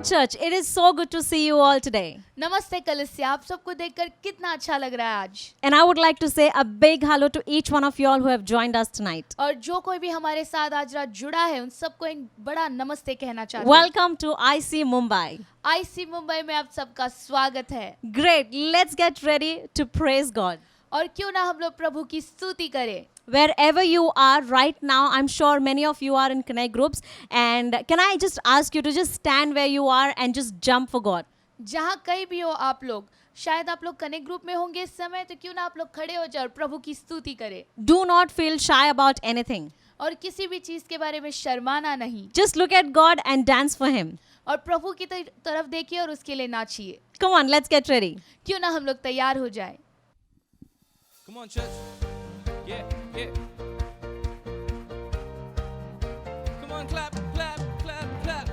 church. It is so good to see you all today. नमस्ते कलिसिया, आप सबको देखकर कितना अच्छा लग रहा है आज। And I would like to say a big hello to each one of you all who have joined us tonight. और जो कोई भी हमारे साथ आज रात जुड़ा है उन सबको एक बड़ा नमस्ते कहना चाहते हैं। Welcome to IC Mumbai. IC Mumbai में आप सबका स्वागत है। Great. Let's get ready to praise God. और क्यों ना हम लोग प्रभु की स्तुति करें। Wherever you are right now, I'm sure many of you are in connect groups. And can I just ask you to just stand where you are and just jump for God? जहाँ कहीं भी हो आप लोग, शायद आप लोग connect group में होंगे इस समय, तो क्यों ना आप लोग खड़े हो जाओ और प्रभु की स्तुति करें। Do not feel shy about anything. और किसी भी चीज के बारे में शर्माना नहीं। Just look at God and dance for Him. और प्रभु की तरफ देखिए और उसके लिए नाचिए। Come on, let's get ready. क्यों ना हम लोग तैयार हो जाए। Come on, church. Yeah, yeah. Come on, clap, clap, clap, clap.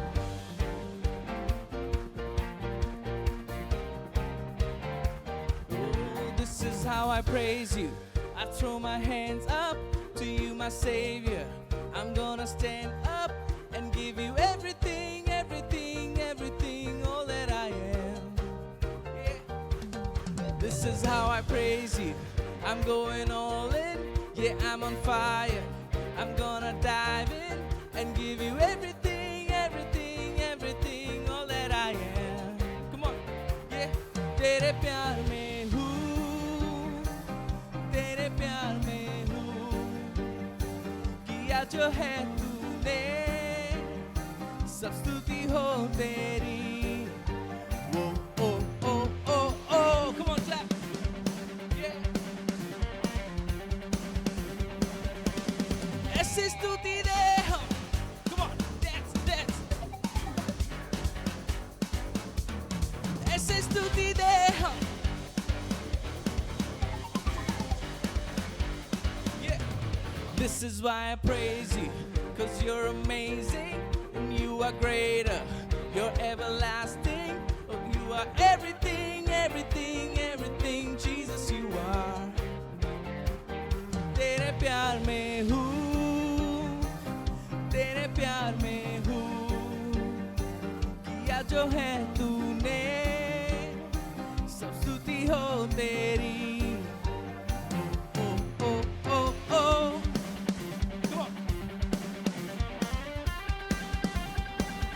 Oh, this is how I praise you. I throw my hands up to you, my Savior. I'm gonna stand up and give you everything, everything, everything, all that I am. Yeah. This is how I praise you. I'm going all in, yeah, I'm on fire. I'm gonna dive in and give you everything, everything, everything, all that I am. Come on, yeah. तेरे प्यार में हूँ, तेरे प्यार में हूँ, किया जो है तूने, सब स्तुति हो तेरी. Whoa, oh, oh, oh, oh, come on, clap. ऐसे स्तुति दे हम. Come on, dance, dance. ऐसे स्तुति दे हम. Yeah. This is why I praise you, 'cause you're amazing and you are greater. You're everlasting. Oh, you are everything, everything, everything. Jesus, you are. तेरे प्यार में हूँ, तेरे प्यार में हूँ, किया जो है तूने, सब स्तुति हो तेरी. Oh, oh, oh, oh. Come on.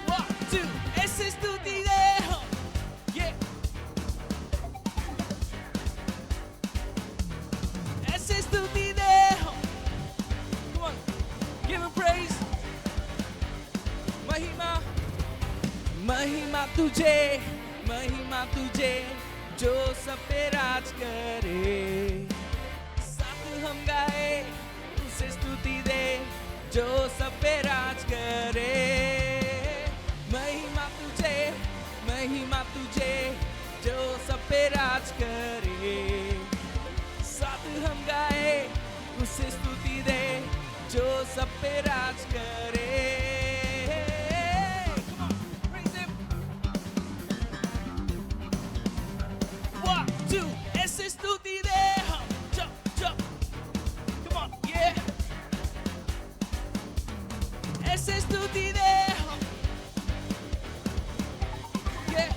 1, 2, ऐसे स्तुति दे हम. Yeah. ऐसे स्तुति दे हम. Come on. Give him praise. महिमा तुझे जो सब पे राज करे. साथ हम गाए उसे स्तुति दे जो सब पे राज करे. महिमा तुझे जो सब पे राज करे. साथ हम गाए उसे स्तुति दे जो सब पे राज करे. ऐसे स्तुति दे हम. Jump, jump. Come on, yeah. ऐसे स्तुति दे हम. Yeah.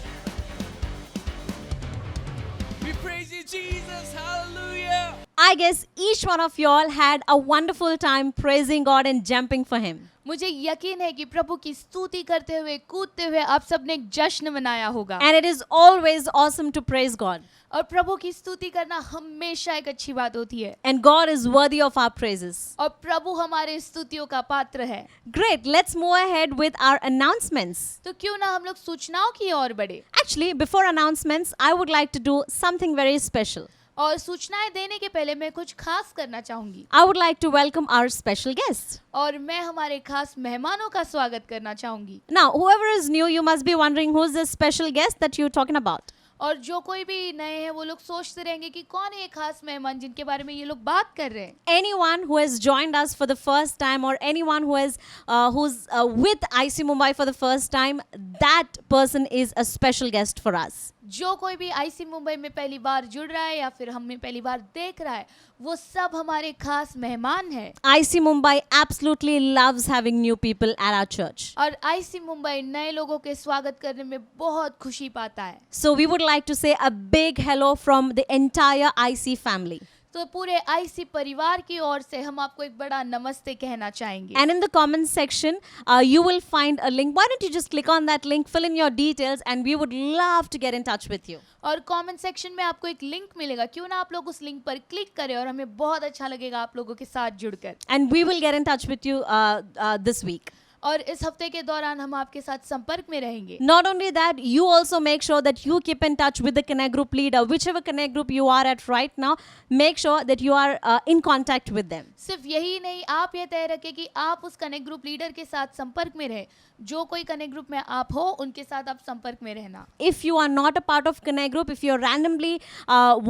We praise you, Jesus. Hallelujah. I guess each one of you all had a wonderful time praising God and jumping for Him. मुझे यकीन है कि प्रभु की स्तुति करते हुए कूदते हुए आप सबने एक जश्न मनाया होगा। And it is always awesome to praise God. और प्रभु की स्तुति करना हमेशा एक अच्छी बात होती है। And God is worthy of our praises. और प्रभु हमारे स्तुतियों का पात्र है। Great. Let's move ahead with our announcements. तो क्यों ना हम लोग सूचनाओं की ओर बढ़े। Actually, before announcements, I would like to do something very special. और सूचनाएं देने के पहले मैं कुछ खास करना चाहूंगी। I would like to welcome our special guest. और मैं हमारे खास मेहमानों का स्वागत करना चाहूंगी। Now, whoever is new, you must be wondering who's this special guest that you're talking about. और जो कोई भी नए हैं वो लोग सोचते रहेंगे कि कौन है ये खास मेहमान जिनके बारे में ये लोग बात कर रहे हैं। Anyone who has joined us for the first time or anyone who has who's with IC Mumbai for the first time, that person is a special guest for us. जो कोई भी आईसी मुंबई में पहली बार जुड़ रहा है या फिर हमें पहली बार देख रहा है, वो सब हमारे खास मेहमान हैं। IC Mumbai absolutely loves having new people at our church. और आईसी मुंबई नए लोगों के स्वागत करने में बहुत खुशी पाता है। So we would like to say a big hello from the entire IC family. तो पूरे आईसी परिवार की ओर से हम आपको एक बड़ा नमस्ते कहना चाहेंगे। And in the comment section, you will find a link. Why don't you just click on that link, fill in your details, and we would love to get in touch with you. और comment section में आपको एक link मिलेगा, क्यों ना आप लोग उस लिंक पर क्लिक करें और हमें बहुत अच्छा लगेगा आप लोगों के साथ जुड़कर। And we will get in touch with you this week. और इस हफ्ते के दौरान हम आपके साथ संपर्क में रहेंगे। Not only that, you also make sure that you keep in touch with the Connect Group leader, whichever Connect Group you are at right now. Make sure that you are in contact with them. सिर्फ यही नहीं, आप ये तय रखें कि आप उस कनेक्ट ग्रुप लीडर के साथ संपर्क में रहें। जो कोई कनेक्ट ग्रुप में आप हो, उनके साथ आप संपर्क में रहना। If you are not a part of Connect Group, if you're randomly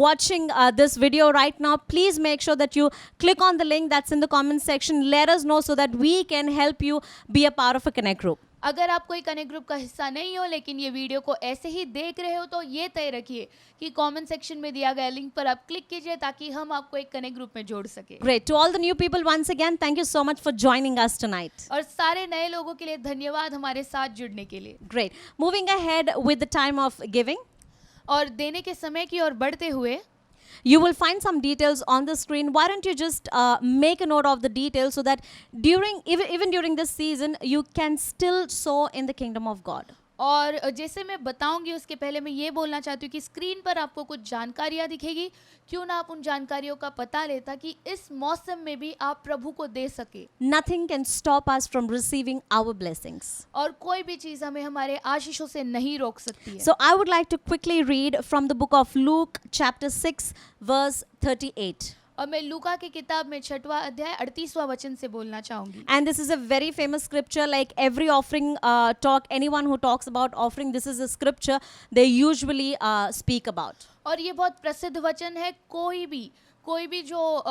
watching this video right now, please make sure that you click on the link that's in the comment section. Let us know so that we can help you be a part of a Connect Group. अगर आप कोई connect group का हिस्सा नहीं हो लेकिन ये video को ऐसे ही देख रहे हो, तो ये तय रखिए कि कमेंट सेक्शन में दिया गया लिंक पर आप क्लिक कीजिए ताकि हम आपको एक कनेक्ट ग्रुप में जोड़ सके। Great. To all the new people, once again, thank you so much for joining us tonight. और सारे नए लोगों के लिए धन्यवाद हमारे साथ जुड़ने के लिए। Great. Moving ahead with the time of giving, और देने के समय की ओर बढ़ते हुए you will find some details on the screen. Why don't you just make a note of the details so that even during this season, you can still sow in the kingdom of God. और जैसे मैं बताऊंगी उसके पहले मैं ये बोलना चाहती हूँ कि स्क्रीन पर आपको कुछ जानकारियाँ दिखेगी, क्यों ना आप उन जानकारियों का पता ले ताकि इस मौसम में भी आप प्रभु को दे सके। Nothing can stop us from receiving our blessings. और कोई भी चीज़ हमें हमारे आशीषों से नहीं रोक सकती है। So I would like to quickly read from the book of Luke chapter 6 verse 38. और मैं लूका की किताब में 6वां अध्याय 38वां वचन से बोलना चाहूंगी। And this is a very famous scripture. Like every offering talk, anyone who talks about offering, this is a scripture they usually speak about. और ये बहुत प्रसिद्ध वचन है। कोई भी जो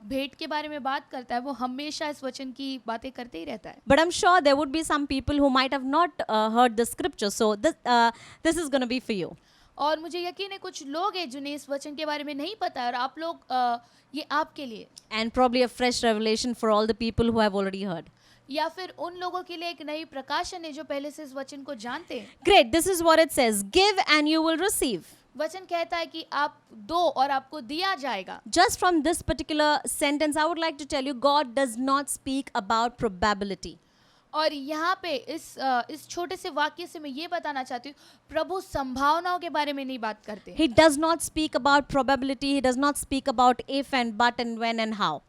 भेंट के बारे में बात करता है वो हमेशा इस वचन की बातें करते ही रहता है। But I'm sure there would be some people who might have not heard the scripture. So this is going to be for you. और मुझे यकीन है कुछ लोग हैं जिन्हें इस वचन के बारे में नहीं पता है और आप लोग ये आपके लिए And probably a fresh revelation for all the people who have already heard. या फिर उन लोगों के लिए एक नई प्रकाशन है जो पहले से इस वचन को जानते हैं। Great. This is what it says. Give and you will receive. वचन कहता है कि आप दो और आपको दिया जाएगा। Just from this particular sentence, I would like to tell you, God does not speak about probability. और यहाँ पे इस छोटे से वाक्य से मैं ये बताना चाहती हूँ, प्रभु संभावनाओं के बारे में नहीं बात करते। He does not speak about probability. He does not speak about if and but and when and how.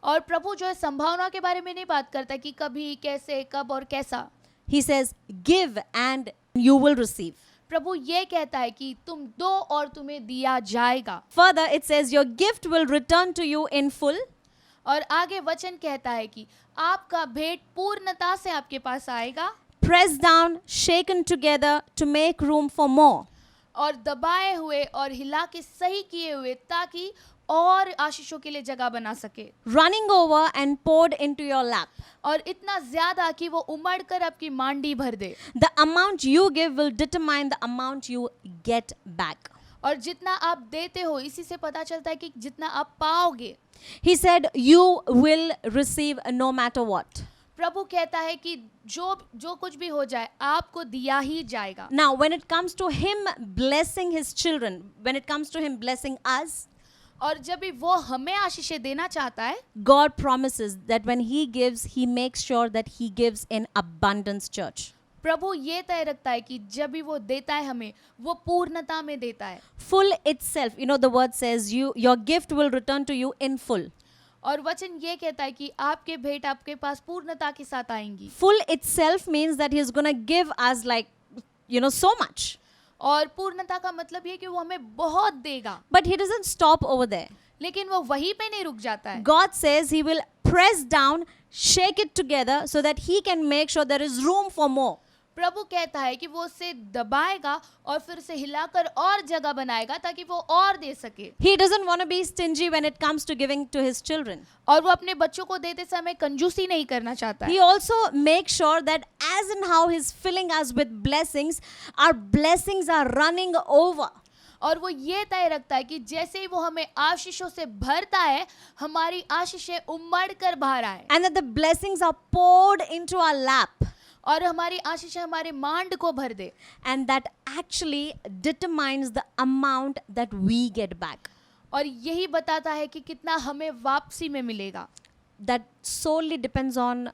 और प्रभु जो है संभावनाओं के बारे में नहीं बात करता कि कभी, कैसे, कब और कैसा। He says, give and you will receive. प्रभु ये कहता है कि तुम दो और तुम्हें दिया जाएगा। Further, it says, your gift will return to you in full. और आगे वचन कहता है कि आपका भेंट पूर्णता से आपके पास आएगा, Pressed down, shaken together to make room for more. और दबाए हुए और हिला के सही किए हुए ताकि और आशीषों के लिए जगह बना सके। Running over and poured into your lap. और इतना ज्यादा कि वो उमड़ कर आपकी मांडी भर दे। The amount you give will determine the amount you get back. और जितना आप देते हो इसी से पता चलता है कि जितना आप पाओगे। He said, you will receive no matter what. प्रभु कहता है कि जो कुछ भी हो जाए आपको दिया ही जाएगा। Now, when it comes to him blessing his children, when it comes to him blessing us, और जब भी वो हमें आशीषें देना चाहता है, God promises that when he gives, he makes sure that he gives in abundance, church. प्रभु ये तय रखता है कि जब भी वो देता है हमें, वो पूर्णता में देता है। Full itself, you know, the word says your gift will return to you in full. और वचन ये कहता है कि आपके भेंट आपके पास पूर्णता के साथ आएंगी। Full itself means that he is going to give us like, you know, so much. और पूर्णता का मतलब ये कि वो हमें बहुत देगा। But he doesn't stop over there. लेकिन वो वहीं पे नहीं रुक जाता है। God says he will press down, shake it together so that he can make sure there is room for more. प्रभु कहता है कि वो उसे दबाएगा और फिर उसे हिलाकर और जगह बनाएगा ताकि वो और दे सके। He doesn't want to be stingy when it comes to giving to his children. और वो अपने बच्चों को देते समय कंजूसी नहीं करना चाहता He है। also makes sure that as in how he's filling us with blessings, our blessings are running over. और वो ये तय रखता है कि जैसे ही वो हमें आशीषों से भरता है, हमारी आशीषें उमड़ कर बाहर आए And that the blessings are poured into our lap. और हमारी आशीषें हमारे मांड को भर दे। And that actually determines the amount that we get back. और यही बताता है कि कितना हमें वापसी में मिलेगा। That solely depends on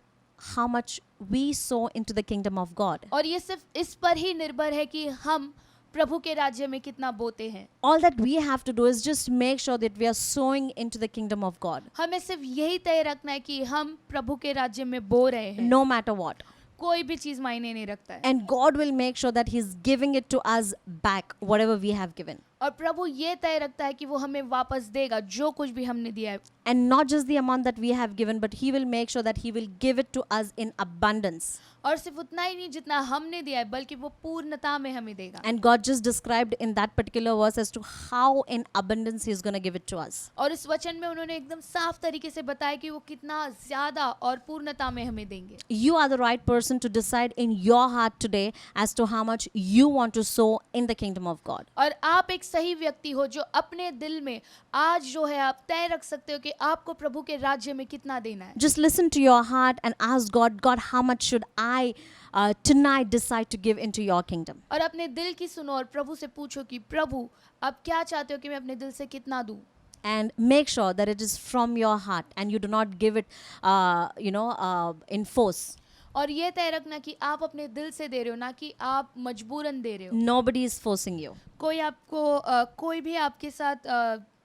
how much we sow into the kingdom of God. और ये सिर्फ इस पर ही निर्भर है कि हम प्रभु के राज्य में कितना बोते हैं। All that we have to do is just make sure that we are sowing into the kingdom of God, हमें सिर्फ यही तय रखना है कि हम प्रभु के राज्य में बो रहे हैं। no matter what. कोई भी चीज मायने नहीं रखता है। And God will make sure that He's giving it to us back, whatever we have given. और प्रभु ये तय रखता है कि वो हमें वापस देगा जो कुछ भी हमने दिया है। And not just the amount that we have given, but He will make sure that He will give it to us in abundance. और सिर्फ उतना ही नहीं जितना हमने दिया है, बल्कि वो पूर्णता में हमें देगा। And God just described in that particular verse as to how in abundance He's going to give it to us. और इस वचन में उन्होंने एकदम साफ तरीके से बताया कि वो कितना ज्यादा और पूर्णता में हमें देंगे। You are the right person to decide in your heart today as to how much you want to sow in the kingdom of God. और आप एक सही व्यक्ति हो जो अपने दिल में आज जो है आप तय रख सकते हो कि आपको प्रभु के राज्य में कितना देना है। Just listen to your heart and ask God, God, how much should I tonight decide to give into your kingdom? और अपने दिल की सुनो और प्रभु से पूछो कि प्रभु आप क्या चाहते हो कि मैं अपने दिल से कितना दूं। And make sure that it is from your heart and you do not give it, in force. और ये तय रखना कि आप अपने दिल से दे रहे हो, ना कि आप मजबूरन दे रहे हो। Nobody is forcing you. कोई भी आपके साथ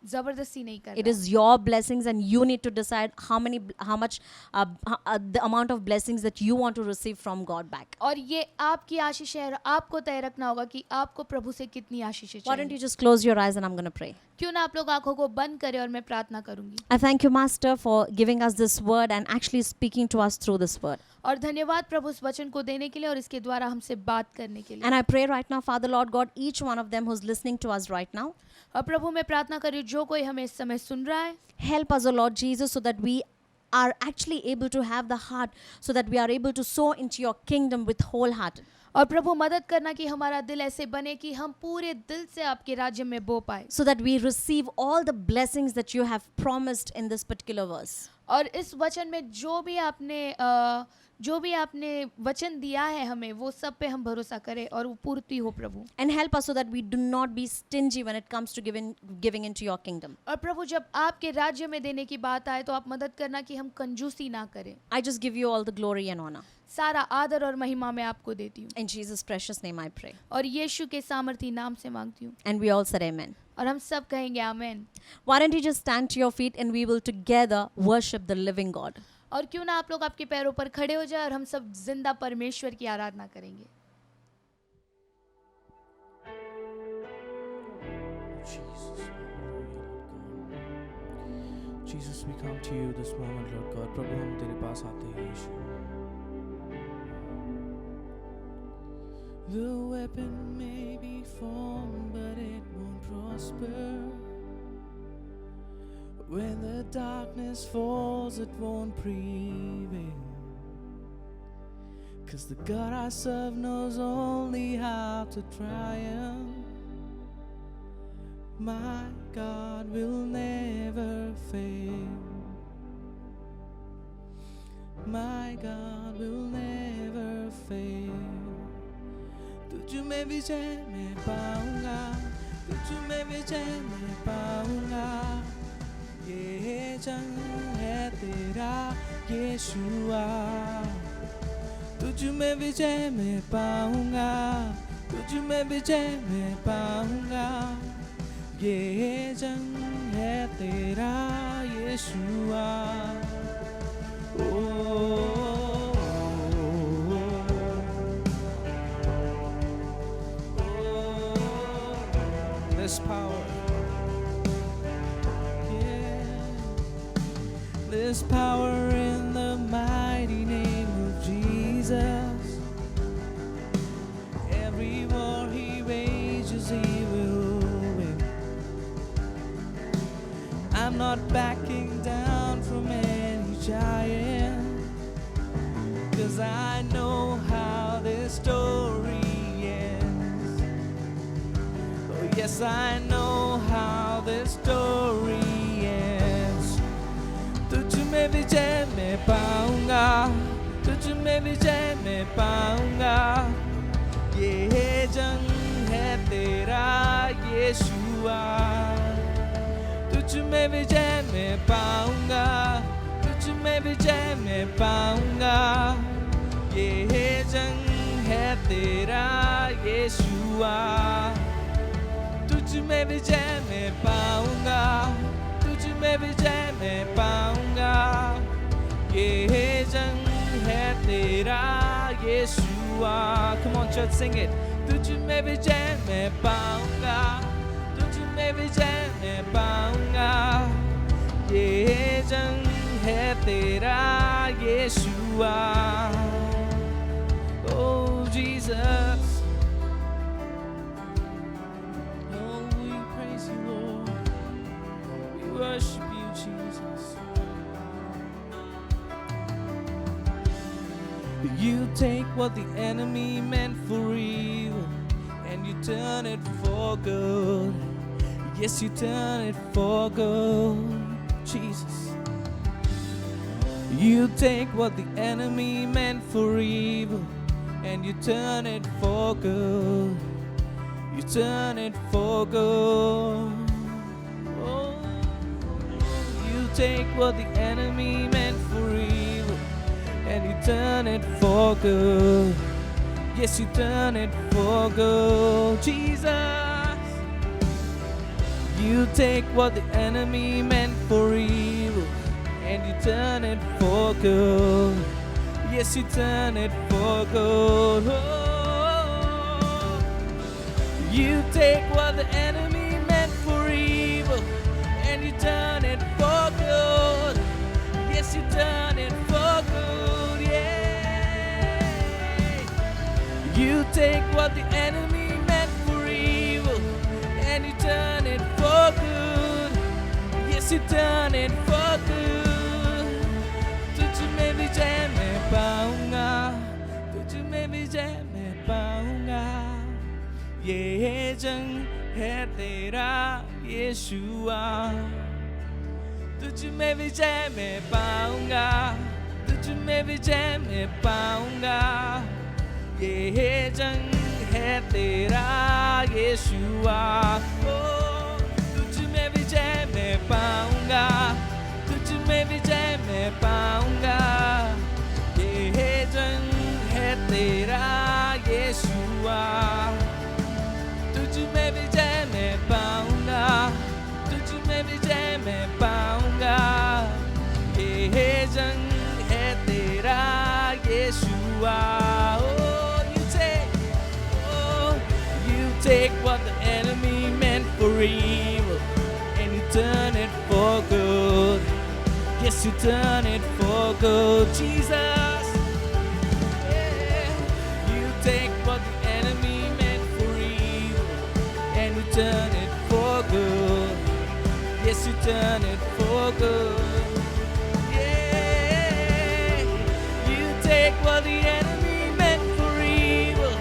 जबरदस्ती नहीं कर It रहा। is your blessings and you need to decide how much, the amount of blessings that you want to receive from God back. और ये आपकी आशीष है और आपको तय रखना होगा कि आपको प्रभु से कितनी आशीषें Why don't you चाहिए। just close your eyes and I'm going to pray. क्यों ना आप लोग आंखों को बंद करें और मैं प्रार्थना करूंगी। I thank you, Master, for giving us this word and actually speaking to us through this word. और धन्यवाद प्रभु इस वचन को देने के लिए और इसके द्वारा हमसे बात करने के लिए। And I pray right now, Father Lord God, each one of them who's listening to us right now, और प्रभु मैं प्रार्थना कर रही हूँ जो कोई हमें इस समय सुन रहा है, help us, O Lord Jesus, so that we are actually able to have the heart, so that we are able to sow into your kingdom with wholehearted. और प्रभु मदद करना कि हमारा दिल ऐसे बने कि हम पूरे दिल से आपके राज्य में बो पाए। So that we receive all the blessings that you have promised in this particular verse. और इस वचन में जो भी आपने वचन दिया है हमें, वो सब पे हम भरोसा करें और वो पूर्ति हो प्रभु। And help us so that we do not be stingy when it comes to giving into your kingdom. और प्रभु जब आपके राज्य में देने की बात आए तो आप मदद करना कि हम कंजूसी ना करें। I just give you all the glory and honor. सारा आदर और महिमा मैं आपको देती हूँ In Jesus' precious name I pray. और यीशु के सामर्थी नाम से मांगती हूँ। And we all said amen. और हम सब कहेंगे आमेन। Why don't you just stand to your feet and we will together worship the living God. और क्यों ना आप लोग आपके पैरों पर खड़े हो जाए और हम सब जिंदा परमेश्वर की आराधना करेंगे। Jesus, we come to you this moment, Lord God. प्रभु हम तेरे पास आते हैं यीशु। The weapon may be formed, but it won't prosper. When the darkness falls, it won't prevail. 'Cause the God I serve knows only how to triumph. My God will never fail. My God will never fail. तुझ में विजय मैं पाऊंगा, तुझ में विजय मैं पाऊंगा। ये जंग है तेरा यीशुआ, तुझ में विजय मैं पाऊंगा, तुझ में विजय मैं पाऊंगा। ये जंग है तेरा यीशुआ। There's power. There's power in the mighty name of Jesus. 'cause I know how this story ends. Oh yes, I know how this story ends. तुझ में विजय मैं पाऊंगा, तुझ में विजय मैं पाऊंगा, ये जंग है तेरा यीशुआ। तुझ में विजय मैं पाऊंगा, तुझ में विजय मैं पाऊंगा, ये जंग है तेरा यीशुआ। तुझ में विजय मैं पाऊंगा, तुझ में विजय मैं पाऊंगा, ये जंग है तेरा यीशुआ। Come on church, sing it. तुझ में विजय मैं पाऊंगा, तुझ में विजय मैं पाऊंगा, ये जंग है तेरा यीशुआ। Oh Jesus, oh we praise you Lord, we worship you Jesus. You take what the enemy meant for evil and you turn it for good. Yes, you turn it for good, Jesus. You take what the enemy meant for evil and you turn it for good. You turn it for good. Oh, you take what the enemy meant for evil and you turn it for good. Yes, you turn it for good, Jesus. You take what the enemy meant for evil and you turn it for good. Yes, you turn it for good. Oh, you take what the enemy meant for evil and you turn it for good. Yes, you turn it for good. Yeah. You take what the enemy meant for evil and you turn it for good. Yes, you turn it for good. तुझ में विजय मैं पाऊंगा, तुझ में विजय मैं पाऊंगा, ये जंग है तेरा यीशुआ। तुझ में विजय मैं पाऊंगा, तुझ में विजय मैं पाऊंगा, ये जंग है तेरा यीशुआ। ओ तुझ में विजय मैं पाऊंगा, तुझ में विजय मैं पाऊंगा, ये जंग है तेरा यीशुआ। तुझ में विजय मैं पाऊंगा, तुझ में विजय मैं पाऊंगा, ये जंग है तेरा यीशुआ। You take what the enemy meant for evil and you turn it for good. Yes, you turn it for good, Jesus. Yeah. You take what the enemy meant for evil and you turn it for good. Yes, you turn it for good. Yeah. You take what the enemy meant for evil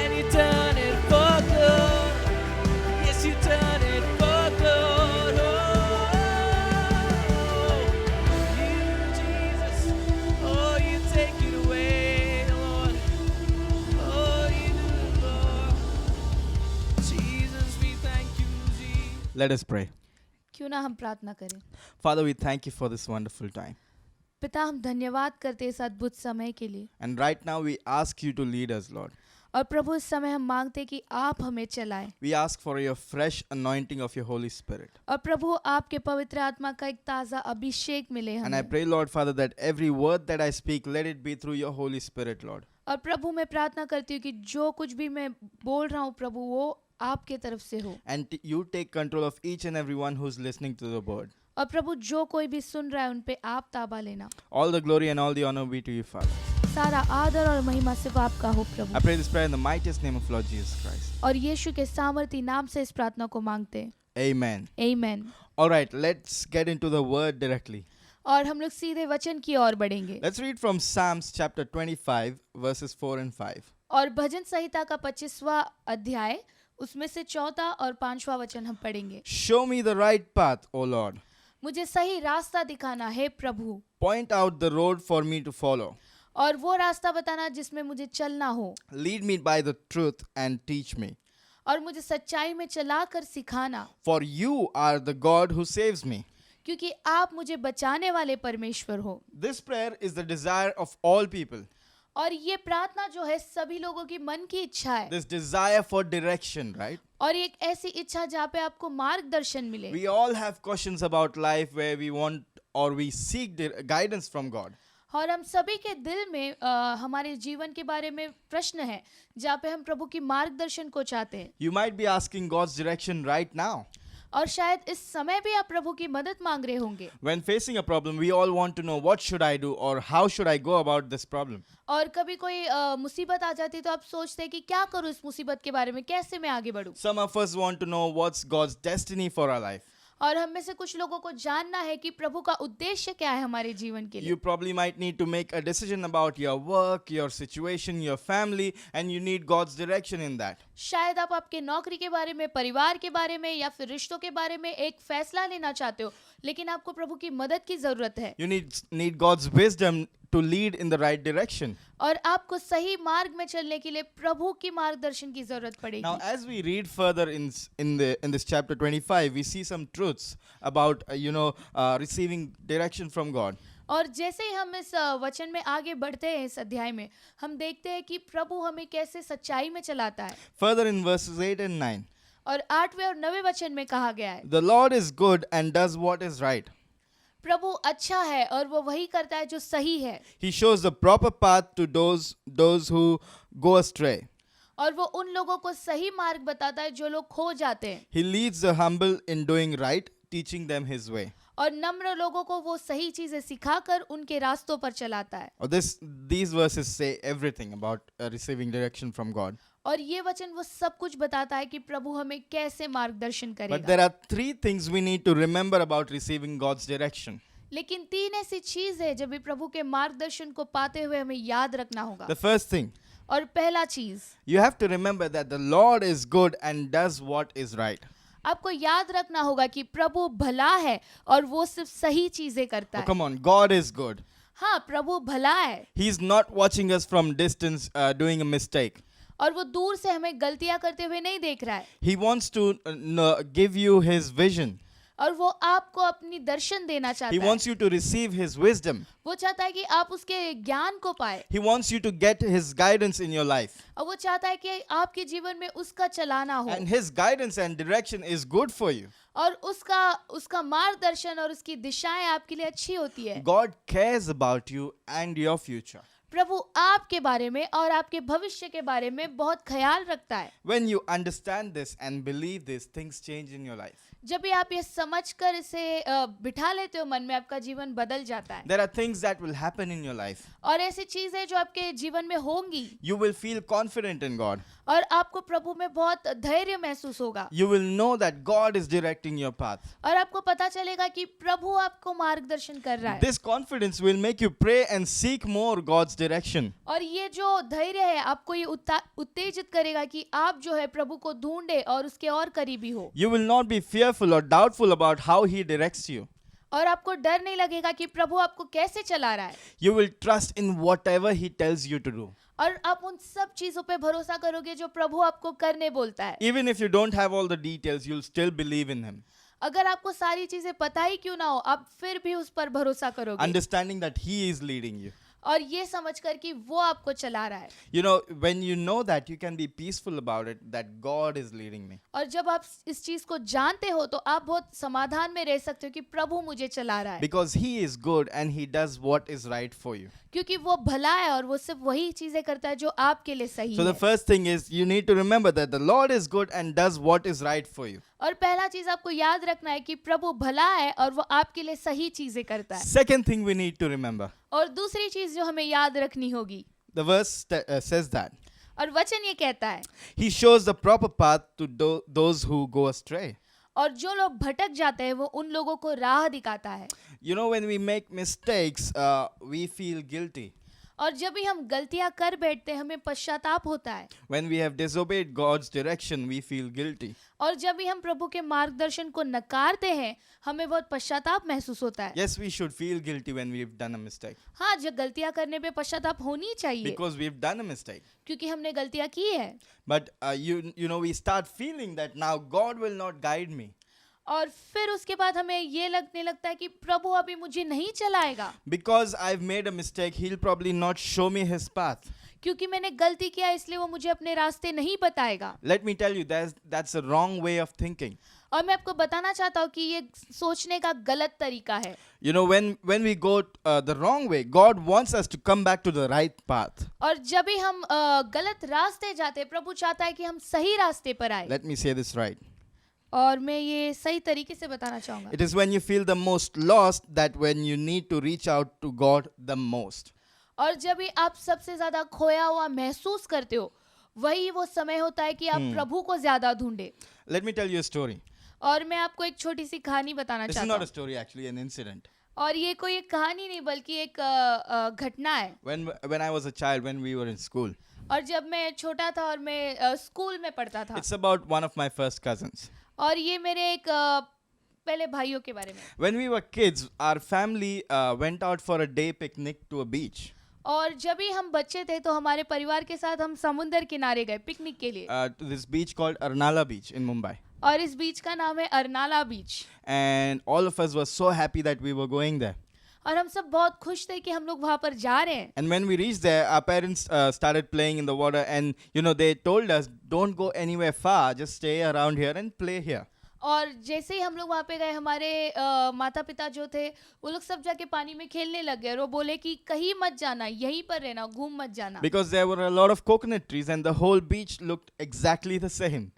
and you turn it for good. Yes, you turn it for good. Oh, you, Jesus. Oh, you take it away, Lord. Oh, you do it, Lord. Jesus, we thank you, Jesus. Let us pray. क्यों ना हम प्रार्थना करें। Father, we thank you for this wonderful time. पिता, हम धन्यवाद करते हैं इस अद्भुत समय के लिए। And right now we ask you to lead us, Lord. और प्रभु, इस समय हम मांगते हैं कि आप हमें चलाएं। We ask for your fresh anointing of your Holy Spirit. और प्रभु, आपके पवित्र आत्मा का एक ताज़ा अभिषेक मिले And I हमें। pray, Lord Father, that every word that I speak, let it be through your Holy Spirit, Lord. और प्रभु, मैं प्रार्थना करती हूँ कि जो कुछ भी मैं बोल रहा हूँ प्रभु, वो आपके तरफ से हो। And you take control of each and every one who's listening to the word. और प्रभु, जो कोई भी सुन रहा है उन पे आप ताबा लेना। All the glory and all the honor be to you, Father. सारा आदर और महिमा सिर्फ आपका हो I Prabhu. pray this prayer in the mightiest name of Lord Jesus Christ. और यीशु के सामर्थी नाम से इस प्रार्थना को मांगते हैं। Amen. आमीन। All right, let's get into the word directly. और हम लोग सीधे वचन की ओर बढ़ेंगे। Let's read from Psalms chapter 25, verses 4 and 5. और भजन संहिता का 25वां अध्याय, उसमें से 4था और 5वां वचन हम पढ़ेंगे। Show me the right path, O Lord. मुझे सही रास्ता दिखाना है प्रभु, Point out the road for me to follow. और वो रास्ता बताना जिसमें मुझे चलना हो, Lead me by the truth and teach me. और मुझे सच्चाई में चलाकर सिखाना, For you are the God who saves me. क्योंकि आप मुझे बचाने वाले परमेश्वर हो। This prayer is the desire of all people. और ये प्रार्थना जो है सभी लोगों की मन की इच्छा है, This desire for direction, right? और एक ऐसी इच्छा जहाँ पे आपको मार्गदर्शन मिले। We all have questions about life where we want or we seek guidance from God. और हम सभी के दिल में हमारे जीवन के बारे में प्रश्न है जहाँ पे हम प्रभु की मार्गदर्शन को चाहते हैं। You might be asking God's direction right now. और शायद इस समय भी आप प्रभु की मदद मांग रहे होंगे। When facing a problem, we all want to know what should I do or how should I go about this problem. और कभी कोई मुसीबत आ जाती है तो आप सोचते हैं कि क्या करूं इस मुसीबत के बारे में, कैसे मैं आगे बढ़ूं। Some of us want to know what's God's destiny for our life. और हम में से कुछ लोगों को जानना है कि प्रभु का उद्देश्य क्या है हमारे जीवन के लिए। You probably might need to make a decision about your work, your situation, your family, and you need God's direction in that. शायद आप आपके नौकरी के बारे में, परिवार के बारे में या फिर रिश्तों के बारे में एक फैसला लेना चाहते हो, लेकिन आपको प्रभु की मदद की जरूरत है। You need God's wisdom to lead in the right direction. और आपको सही मार्ग में चलने के लिए प्रभु की मार्गदर्शन की जरूरत पड़ेगी। Now, as we read further in this chapter 25, we see some truths about receiving direction from God. और जैसे ही हम इस वचन में आगे बढ़ते हैं इस अध्याय में, हम देखते हैं कि प्रभु हमें कैसे सच्चाई में चलाता है। Further in verses 8 and 9, और 8वें और 9वें वचन में कहा गया है, the Lord is good and does what is right. प्रभु अच्छा है और वो वही करता है जो सही है, He shows the proper path to those who go astray. और वो उन लोगों को सही मार्ग बताता है जो लोग खो जाते हैं, He leads the humble in doing right, teaching them His way. और नम्र लोगों को वो सही चीजें सिखाकर उनके रास्तों पर चलाता है। These verses say everything about receiving direction from God. और ये वचन वो सब कुछ बताता है कि प्रभु हमें कैसे मार्गदर्शन But करेगा। there are three things we need to remember about receiving God's direction. लेकिन 3 ऐसी चीज है जब भी प्रभु के मार्गदर्शन को पाते हुए हमें याद रखना होगा। The first thing, और पहला चीज, you have to remember that the Lord is good and does what is right. आपको याद रखना होगा कि प्रभु भला है और वो सिर्फ सही चीजें करता Oh, है। come on, God is good. हाँ, प्रभु भला है He's not watching us from distance doing a mistake. और वो दूर से हमें गलतियां करते हुए नहीं देख रहा है, He wants to give you His vision. और वो आपको अपनी दर्शन देना He चाहता है। wants you to receive His wisdom. वो चाहता है कि आप उसके ज्ञान को पाए, He wants you to get His guidance in your life. और वो चाहता है कि आपके जीवन में उसका चलाना हो, And His guidance and direction is good for you. और उसका मार्गदर्शन और उसकी दिशाएं आपके लिए अच्छी होती है। God cares about you and your future. प्रभु आपके बारे में और आपके भविष्य के बारे में बहुत ख्याल रखता है। When you understand this and believe this, things change in your life. जब भी आप ये समझकर इसे बिठा लेते हो मन में, आपका जीवन बदल जाता है। There are things that will happen in your life. और ऐसी चीजें जो आपके जीवन में होंगी, You will feel confident in God. और आपको प्रभु में बहुत धैर्य महसूस होगा, You will know that God is directing your path. और आपको पता चलेगा कि प्रभु आपको मार्गदर्शन कर रहा है। This confidence will make you pray and seek more God's direction. और ये जो धैर्य है आपको ये उत्तेजित करेगा कि आप जो है प्रभु को ढूंढे और उसके और करीबी हो। You will not be fearful or doubtful about how He directs you. और आपको डर नहीं लगेगा कि प्रभु आपको कैसे चला रहा है, You will trust in whatever He tells you to do. और आप उन सब चीजों पे भरोसा करोगे जो प्रभु आपको करने बोलता है। Even if you don't have all the details, you'll still believe in Him. अगर आपको सारी चीजें पता ही क्यों ना हो, आप फिर भी उस पर भरोसा करोगे, Understanding that He is leading you. और ये समझकर कि वो आपको चला रहा है। You know, when you know that, you can be peaceful about it, that God is leading me. और जब आप इस चीज को जानते हो तो आप बहुत समाधान में रह सकते हो कि प्रभु मुझे चला रहा है, Because He is good and He does what is right for you. क्योंकि वो भला है और वो सिर्फ वही चीजें करता है जो आपके लिए सही So the है। first thing is, you need to remember that the Lord is good and does what is right for you. और पहला चीज आपको याद रखना है कि प्रभु भला है और वो आपके लिए सही चीजें करता है। Second thing we need to remember, और दूसरी चीज जो हमें याद रखनी होगी, the verse says that और वचन ये कहता है, He shows the proper path to those who go astray. और जो लोग भटक जाते हैं वो उन लोगों को राह दिखाता है। You know, when we make mistakes, we feel guilty. और जब भी हम गलतियां कर बैठते हैं हमें पश्चाताप होता है. When we have disobeyed God's direction, we feel guilty. और जब भी हम प्रभु के मार्गदर्शन को नकारते हैं हमें बहुत पश्चाताप महसूस होता है. Yes, we should feel guilty when we've done a mistake. हाँ, जब गलतियां करने पे पश्चाताप होनी चाहिए Because we've done a mistake. क्योंकि हमने गलतियां की है. But you know, we start feeling that now God will not guide me. और फिर उसके बाद हमें ये लगने लगता है कि प्रभु अभी मुझे नहीं चलाएगा Because I've made a mistake, He'll probably not show me His path. क्योंकि मैंने गलती किया इसलिए वो मुझे अपने रास्ते नहीं बताएगा. Let me tell you, that's a wrong way of thinking. और मैं आपको बताना चाहता हूँ कि ये सोचने का गलत तरीका है. You know, when we go the wrong way, God wants us to come back to the right path. और जब भी हम गलत रास्ते जाते हैं प्रभु चाहता है कि हम सही रास्ते पर आए. Let me say this right. और मैं ये सही तरीके से बताना चाहूंगा. It is when you feel the most lost that when you need to reach out to God the most. और जब भी आप सबसे ज्यादा खोया हुआ महसूस करते हो वही वो समय होता है कि आप प्रभु को ज्यादा ढूंढे. Let me tell you a story. और मैं आपको एक छोटी सी कहानी बताना This is चाहता not a हूँ. story, actually, an incident. और ये कोई एक कहानी नहीं बल्कि एक घटना है. When I was a child, when we were in school, और जब मैं छोटा था और मैं स्कूल में पढ़ता था it's about one of my first cousins. और ये मेरे एक पहले भाइयों के बारे में. When we were kids, our family went out for a day picnic to a beach. और जब भी हम बच्चे थे तो हमारे परिवार के साथ हम समुंदर किनारे गए पिकनिक के लिए. To this beach called Arnala Beach in Mumbai. और इस बीच का नाम है अरनाला बीच. And all of us were so happy that we were going there. और हम सब बहुत खुश थे कि हम लोग वहां पर जा रहे हैं. And when we reached there, our parents started playing in the water, and you know, they told us, don't go anywhere far, just stay around here and play here. और जैसे ही हम लोग वहाँ पे गए हमारे माता पिता जो थे वो लोग सब जाके पानी में खेलने लग गए और वो बोले कि कहीं मत जाना यहीं पर रहना घूम मत जाना. Because there were a lot of coconut trees and the whole beach looked exactly the same.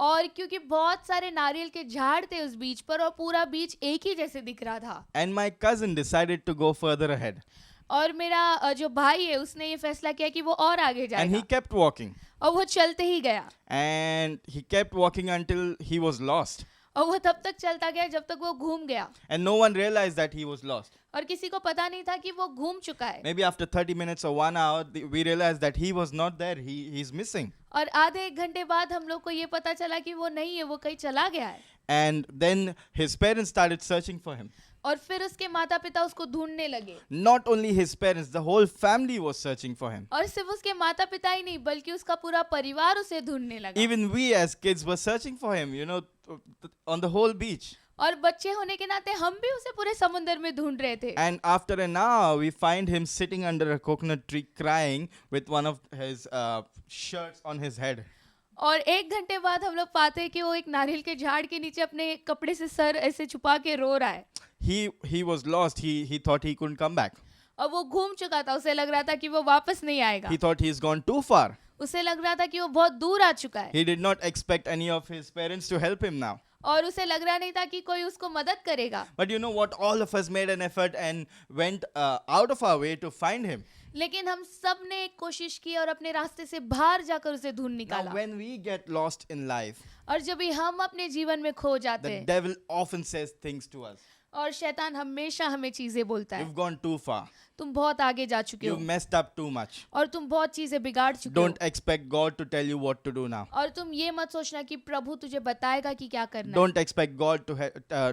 और क्योंकि बहुत सारे नारियल के झाड़ थे उस बीच पर और पूरा बीच एक ही जैसे दिख रहा था. And my cousin decided to go further ahead. और मेरा जो भाई है उसने ये फैसला किया कि वो और आगे And he जाएगा kept walking. और वो चलते ही गया. And he kept walking until he was lost. और वो तब तक चलता गया जब तक वो घूम गया. And no one realized that he was lost. और किसी को पता नहीं था कि वो घूम चुका है. Maybe after 30 minutes or 1 hour, we realized that he was not there. He's missing. और आधे एक घंटे बाद हम लोग को ये पता चला कि वो नहीं है वो कहीं चला गया है. And then his parents started searching for him. और फिर उसके माता पिता उसको ढूंढने लगे. Not only his parents, the whole family was searching for him. और सिर्फ उसके माता पिता ही नहीं बल्कि उसका पूरा परिवार उसे ढूंढने लगा. Even we as kids were searching for him, you know, on the whole beach. और बच्चे होने के नाते हम भी उसे पूरे समुद्र में ढूंढ रहे थे. And after an hour, we find him sitting under a coconut tree crying with one of his shirts on his head. और एक घंटे बाद हम लोग पाते हैं कि वो एक नारियल के झाड़ के नीचे अपने कपड़े से सर ऐसे छुपा के रो रहा है. He was lost. He thought he couldn't come back. और वो घूम चुका था. उसे लग रहा था कि वो वापस नहीं आएगा. He thought he's gone too far. उसे लग रहा था कि वो बहुत दूर आ चुका है. He did not expect any of his parents to help him now. और उसे लग रहा नहीं था कि कोई उसको मदद करेगा. But you know what? All of us made an effort and went out of our way to find him. लेकिन हम सब ने एक कोशिश की और अपने रास्ते से बाहर जाकर उसे ढूंढ Now, निकाला. when we get lost in life, और जब भी हम अपने जीवन में खो जाते the हैं devil often says things to us. और शैतान हमेशा हमें चीजें बोलता है. You've gone too far. तुम बहुत आगे जा चुके हो You've messed up too much. और तुम बहुत चीजें बिगाड़ चुके हो. Don't expect God to tell you what to do now. और तुम ये मत सोचना कि प्रभु तुझे बताएगा कि क्या करना है. Don't expect God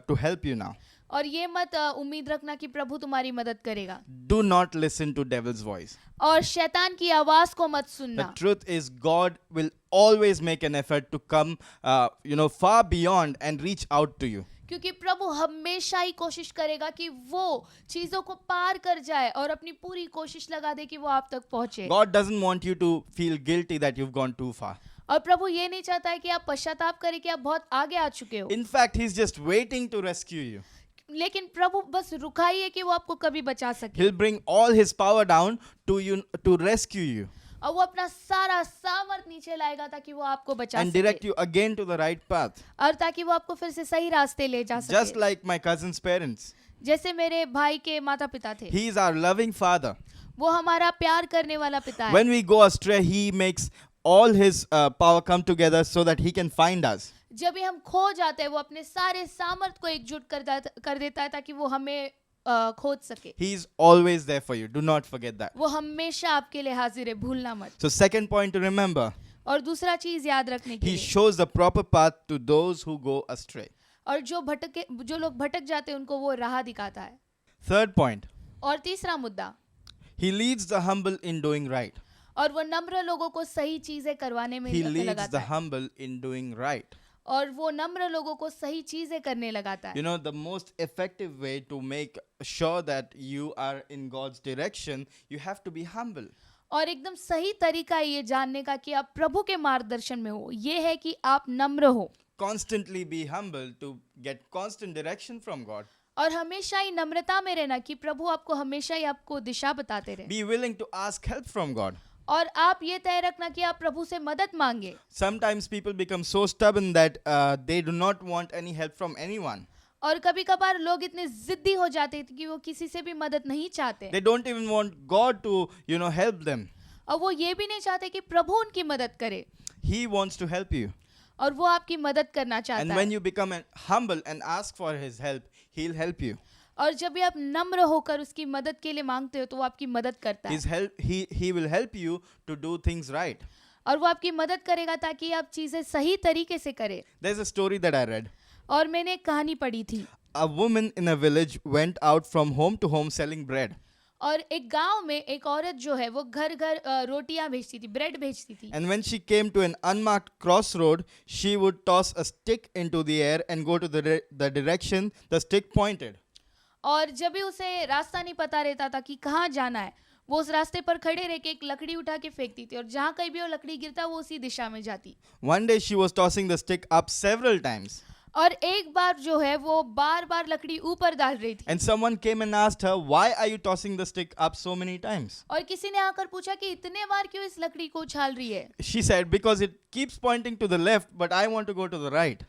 to help you now. और ये मत उम्मीद रखना कि प्रभु तुम्हारी मदद करेगा. Do not listen to devil's voice. और शैतान की आवाज को मत The सुनना. truth is, God will always make an effort to come, far beyond and reach out to you. क्योंकि प्रभु हमेशा ही कोशिश करेगा कि वो चीजों को पार कर जाए और अपनी पूरी कोशिश लगा दे कि वो आप तक पहुंचे. God doesn't want you to feel guilty that you've gone too far. और प्रभु ये नहीं चाहता है कि आप पश्चाताप करें कि आप बहुत आगे आ चुके हो. In fact, He's just waiting to rescue you. लेकिन प्रभु बस रुकाइए कि वो आपको कभी बचा सके. He'll bring all His power down to you to rescue you और वो अपना सारा सामर्थ नीचे लाएगा ताकि वो आपको बचा and direct सके you again to the right path. और ताकि वो आपको फिर से सही रास्ते ले जा Just सके. like my cousin's parents. जैसे मेरे भाई के माता पिता थे. He is our loving Father. वो हमारा प्यार करने वाला पिता है. When we go astray, He makes all His power come together so that He can find us. जब भी हम खो जाते हैं वो अपने सारे सामर्थ को एकजुट कर देता है ताकि वो हमें खोज सके। He is always there for you. Do not forget that. वो हमेशा आपके लिए हाजिर है, भूलना मत। So, second point to remember, और दूसरा चीज याद रखने के he लिए, shows the proper path to those who go astray. और जो लोग भटक जाते हैं उनको वो राह दिखाता है। Third point, और तीसरा मुद्दा, he leads the humble in doing right. और वो नम्र लोगों को सही चीजें करवाने में He leads लगाता the है, humble in doing right. और वो नम्र लोगों को सही चीजें करने लगाता है। You know, the most effective way to make sure that you are in God's direction, you have to be humble. और एकदम सही तरीका ये जानने का कि आप प्रभु के मार्गदर्शन में हो, ये है कि आप नम्र हो, Constantly be humble to get constant direction from God. और हमेशा ही नम्रता में रहना कि प्रभु आपको हमेशा ही आपको दिशा बताते रहे, Be willing to ask help from God. और आप ये तय रखना कि आप प्रभु से मदद मांगे। Sometimes people become so stubborn that they do not want any help from anyone. और कभी कभार लोग इतने जिद्दी हो जाते हैं कि वो किसी से भी मदद नहीं चाहते, They don't even want God to, help them. और वो ये भी नहीं चाहते कि प्रभु उनकी मदद करे, He wants to help you. और वो आपकी मदद करना And चाहता when है। you become humble and ask for His help, He'll help you. और जब भी आप नम्र होकर उसकी मदद के लिए मांगते हो तो वो आपकी मदद करता है, He will help you to do things right. और वो आपकी मदद करेगा ताकि आप चीजें सही तरीके से करें। There's a story that I read. और मैंने एक कहानी पढ़ी थी, A woman in a village went out from home to home selling bread. और एक गांव में एक औरत जो है वो घर घर रोटियां बेचती थी, ब्रेड बेचती थी। And when she came to an unmarked crossroad, she would toss a stick into the air and go to the direction the stick pointed. और जब भी उसे रास्ता नहीं पता रहता था कि कहाँ जाना है, वो उस रास्ते पर खड़े रह के एक लकड़ी उठा के फेंकती थी, और जहाँ कहीं भी वो लकड़ी गिरता वो उसी दिशा में जाती। One day she was tossing the stick up several times. और एक बार जो है वो बार बार लकड़ी ऊपर डाल रही थी, And someone came and asked her, why are you tossing the stick up so many times? और किसी ने आकर पूछा कि इतने बार क्यों इस लकड़ी को उछाल रही है। She said, because it keeps pointing to the left, but I want to go to the right.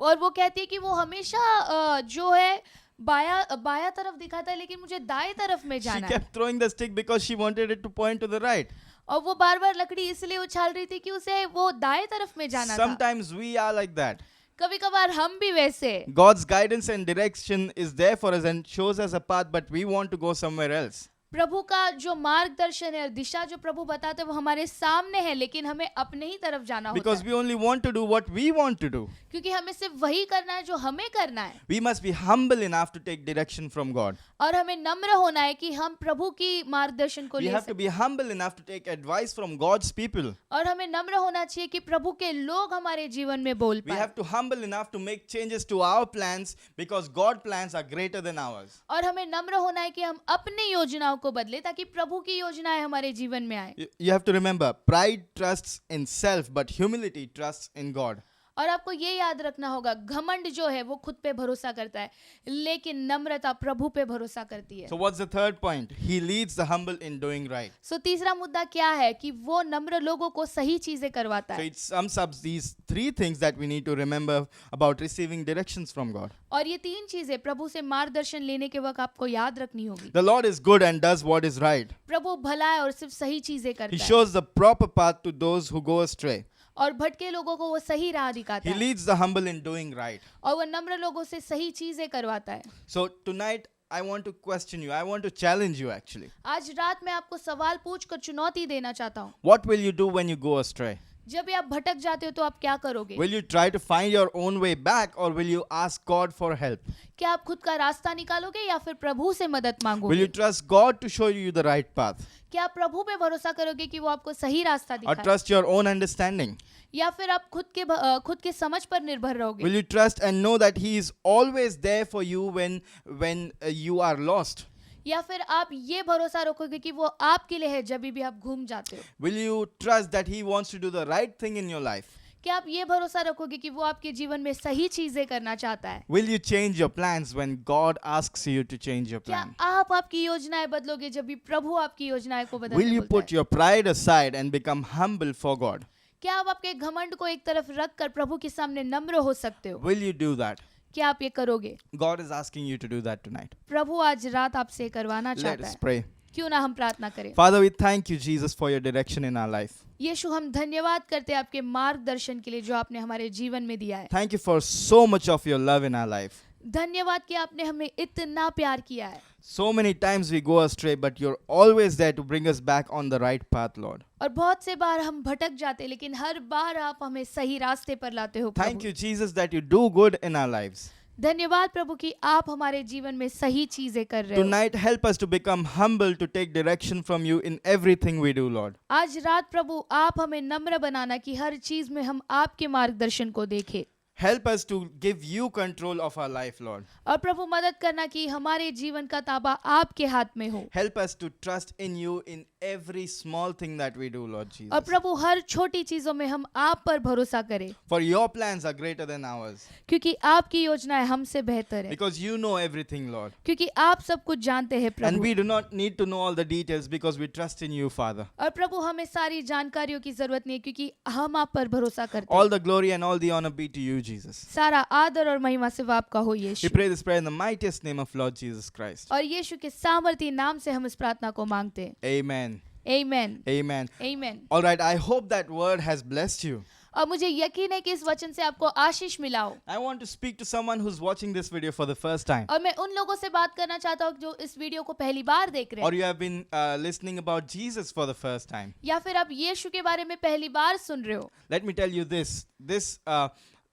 और वो कहती है कि वो हमेशा जो है बाया तरफ दिखाता है, लेकिन मुझे दाएं तरफ में She जाना है। kept throwing the stick because she wanted it to point to the right. और वो बार बार लकड़ी इसलिए उछाल रही थी कि उसे वो दाएं तरफ में जाना था। Sometimes we are like that. कभी कभार हम भी वैसे, God's guidance and direction is there for us and shows us a path, but we want to go somewhere else. प्रभु का जो मार्गदर्शन है और दिशा जो प्रभु बताते हैं वो हमारे सामने है, लेकिन हमें अपने ही तरफ जाना होता Because है, we only want to do what we want to do. क्योंकि हमें सिर्फ वही करना है जो हमें करना है। We must be humble enough to take direction from God. और हमें नम्र होना है कि हम प्रभु की मार्गदर्शन को We ले have to सकें, be humble enough to take advice from God's people. और हमें नम्र होना चाहिए कि प्रभु के लोग हमारे जीवन में बोल We पाए, have to humble enough to make changes to our plans because God's plans are greater than ours. और हमें नम्र होना है कि हम अपनी योजनाओं को बदले ताकि प्रभु की योजनाएं हमारे जीवन में आए। You have to remember, pride trusts in self, but humility trusts in God. और आपको ये याद रखना होगा, घमंड जो है वो खुद पे भरोसा करता है, लेकिन नम्रता प्रभु पे भरोसा करती है। So what's the third point? He leads the humble in doing right. सो तीसरा मुद्दा क्या है कि वो नम्र लोगों को सही चीजें करवाता So है। it sums up these three things that we need to remember about receiving directions from God. और ये तीन चीजें प्रभु से मार्गदर्शन लेने के वक्त आपको याद रखनी होगी। The Lord is good and does what is right. प्रभु भला है और सिर्फ सही चीजें He करता है, shows the proper path to those who go astray. और भटके लोगों को वो सही राह दिखाता He है, leads the humble in doing right. और वो नम्र लोगों से सही चीजें करवाता है। So tonight I want to question you. I want to challenge you actually. आज रात मैं आपको सवाल पूछकर चुनौती देना चाहता हूँ, What will you do when you go astray? जब भी आप भटक जाते हो तो आप क्या करोगे? Will you try to find your own way back or will you ask God for help? क्या आप खुद का रास्ता निकालोगे या फिर प्रभु से मदद Will मांगोगे? you trust God to show you the right path क्या आप प्रभु पे भरोसा करोगे कि वो आपको सही रास्ता or दिखाए, trust your own understanding? या फिर आप खुद के समझ पर निर्भर रहोगे? Will you trust and know that He is always there for you when you are lost? या फिर आप ये भरोसा रखोगे कि वो आपके लिए है जब भी आप घूम जाते हो? Will you trust that He wants to do the right thing in your life? क्या आप ये भरोसा रखोगे कि वो आपके जीवन में सही चीजें करना चाहता है? Will you change your plans when God asks you to change your क्या plan? आप आपकी योजनाएं बदलोगे जब भी प्रभु आपकी योजनाएं को Will बदलने you बोलता put है? your pride aside and become humble for God? क्या आप आपके घमंड को एक तरफ रख कर प्रभु के सामने नम्र हो सकते हो? Will you do that? क्या आप ये करोगे? God is asking you to do that tonight. प्रभु आज रात आपसे करवाना Let चाहता us है। pray. क्यों ना हम प्रार्थना करें। Father, we thank you, Jesus, for your direction in our life. यीशु, हम धन्यवाद करते हैं आपके मार्गदर्शन के लिए जो आपने हमारे जीवन में दिया है। Thank you for so much of your love in our life. धन्यवाद कि आपने हमें इतना प्यार किया है। So many times we go astray, but you're always there to bring us back on the right path, Lord. और बहुत से बार हम भटक जाते हैं, लेकिन हर बार आप हमें सही रास्ते पर लाते हो Thank Prabhu. you, Jesus, that you do good in our lives. धन्यवाद प्रभु कि आप हमारे जीवन में सही चीजें कर रहे हो। Tonight, help us to become humble, to take direction from you in everything we do, Lord. आज रात प्रभु आप हमें नम्र बनाना कि हर चीज में हम आपके मार्गदर्शन को देखें। Help us to give you control of our life, Lord. और प्रभु मदद करना कि हमारे जीवन का ताबा आपके हाथ में हो। Help us to trust in you in every small thing that we do, Lord और Jesus. प्रभु हर छोटी चीजों में हम आप पर भरोसा करें, For your plans are greater than ours. क्योंकि आपकी योजनाएं हमसे बेहतर है, Because you know everything, Lord. क्योंकि आप सब कुछ जानते हैं And Prabhu. we do not need to know all the details because we trust in you, Father. और प्रभु हमें सारी जानकारियों की जरूरत नहीं है, क्योंकि हम आप पर भरोसा करते हैं। All the glory and all the honor be to you, Jesus. सारा आदर और महिमा सिर्फ आपका हो We Yeshu. pray this prayer in the mightiest name of Lord Jesus Christ. और यीशु के सामर्थी नाम से हम इस प्रार्थना को मांगते हैं। Amen. आमीन, Amen. आमीन। All right, I hope that word has blessed you. और मुझे यकीन है कि इस वचन से आपको आशीष मिला हो। I want to speak to someone who's watching this video for the first time. और मैं उन लोगों से बात करना चाहता हूँ जो इस वीडियो को पहली बार देख रहे Or हैं, you have been listening about Jesus for the first time. या फिर आप यीशु के बारे में पहली बार सुन रहे हो। Let me tell you this.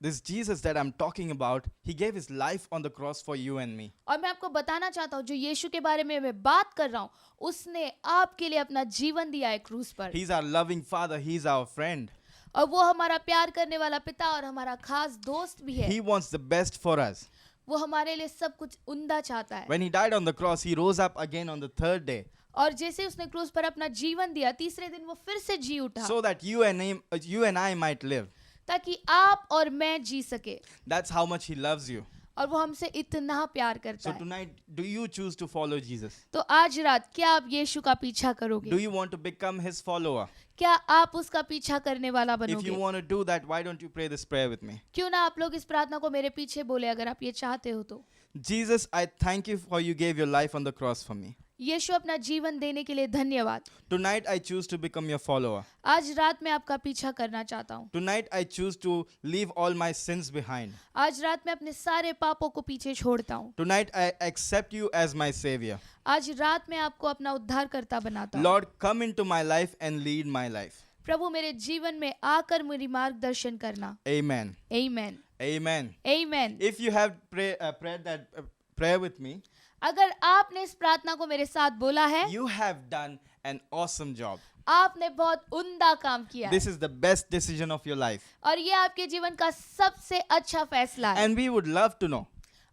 This Jesus that I'm talking about, he gave his life on the cross for you and me. और मैं आपको बताना चाहता हूँ जो यीशु के बारे में मैं बात कर रहा हूँ, उसने आपके लिए अपना जीवन दिया है क्रूस पर। He's our loving Father. He's our friend. और वो हमारा प्यार करने वाला पिता और हमारा खास दोस्त भी है। He wants the best for us. वो हमारे लिए सब कुछ उम्दा चाहता है। When he died on the cross, he rose up again on the third day और जैसे उसने क्रूस पर अपना जीवन दिया, तीसरे दिन वो फिर से जी उठा, so that you and I might live. ताकि आप और मैं जी सके। That's how much he loves you. और वो हमसे इतना प्यार करता So है। tonight, do you choose to follow Jesus? तो आज रात क्या आप यीशु का पीछा Do करोगे? you want to become his follower? क्या आप उसका पीछा करने वाला If you बनोगे? want to do that, why don't you pray this prayer with me? क्यों ना आप लोग इस प्रार्थना को मेरे पीछे बोले, अगर आप ये चाहते हो तो। Jesus, I thank you for you gave your life on the cross for me. यीशु अपना जीवन देने के लिए धन्यवाद। Tonight, I choose to become your follower. आज रात मैं आपका पीछा करना चाहता हूँ। Tonight, I choose to leave all my sins behind. आज रात मैं अपने सारे पापों को पीछे छोड़ता हूँ। Tonight, I accept you as my savior. आज रात मैं आपको अपना उद्धारकर्ता बनाता हूँ। Lord, come into my life and lead my life. प्रभु मेरे जीवन में आकर मेरी मार्गदर्शन करना। Amen. आमीन, Amen. आमीन। If you have prayed that prayer with me, अगर आपने इस प्रार्थना को मेरे साथ बोला है, you have done an awesome job. आपने बहुत उम्दा काम किया है, This is the best decision of your life. और ये आपके जीवन का सबसे अच्छा फैसला है। And we would love to know.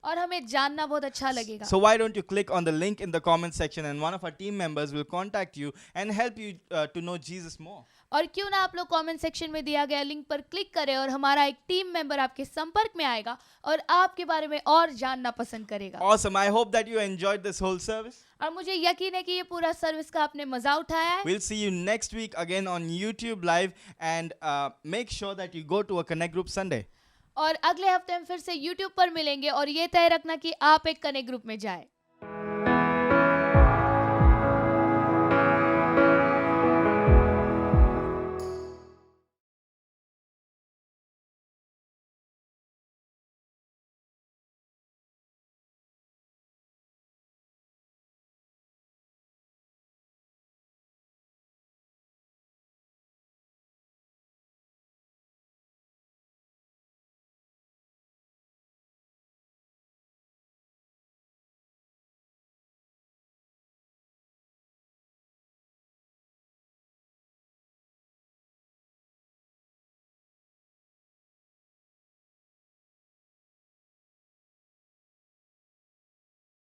और हमें जानना बहुत अच्छा लगेगा। So why don't you click on the link in the comment section and one of our team members will contact you and help you to know Jesus more. और क्यों ना आप लोग कमेंट सेक्शन में दिया गया लिंक पर click करें और हमारा एक टीम मेंबर आपके संपर्क में आएगा और आपके बारे में और जानना पसंद करेगा। Awesome. I hope that you enjoyed this whole service. और मुझे यकीन है कि ये पूरा सर्विस का आपने मजा उठाया है। We'll see you next week again on YouTube Live and make sure that you go to a Connect Group Sunday. और अगले हफ्ते हम फिर से YouTube पर मिलेंगे और ये तय रखना कि आप एक कनेक्ट ग्रुप में जाए।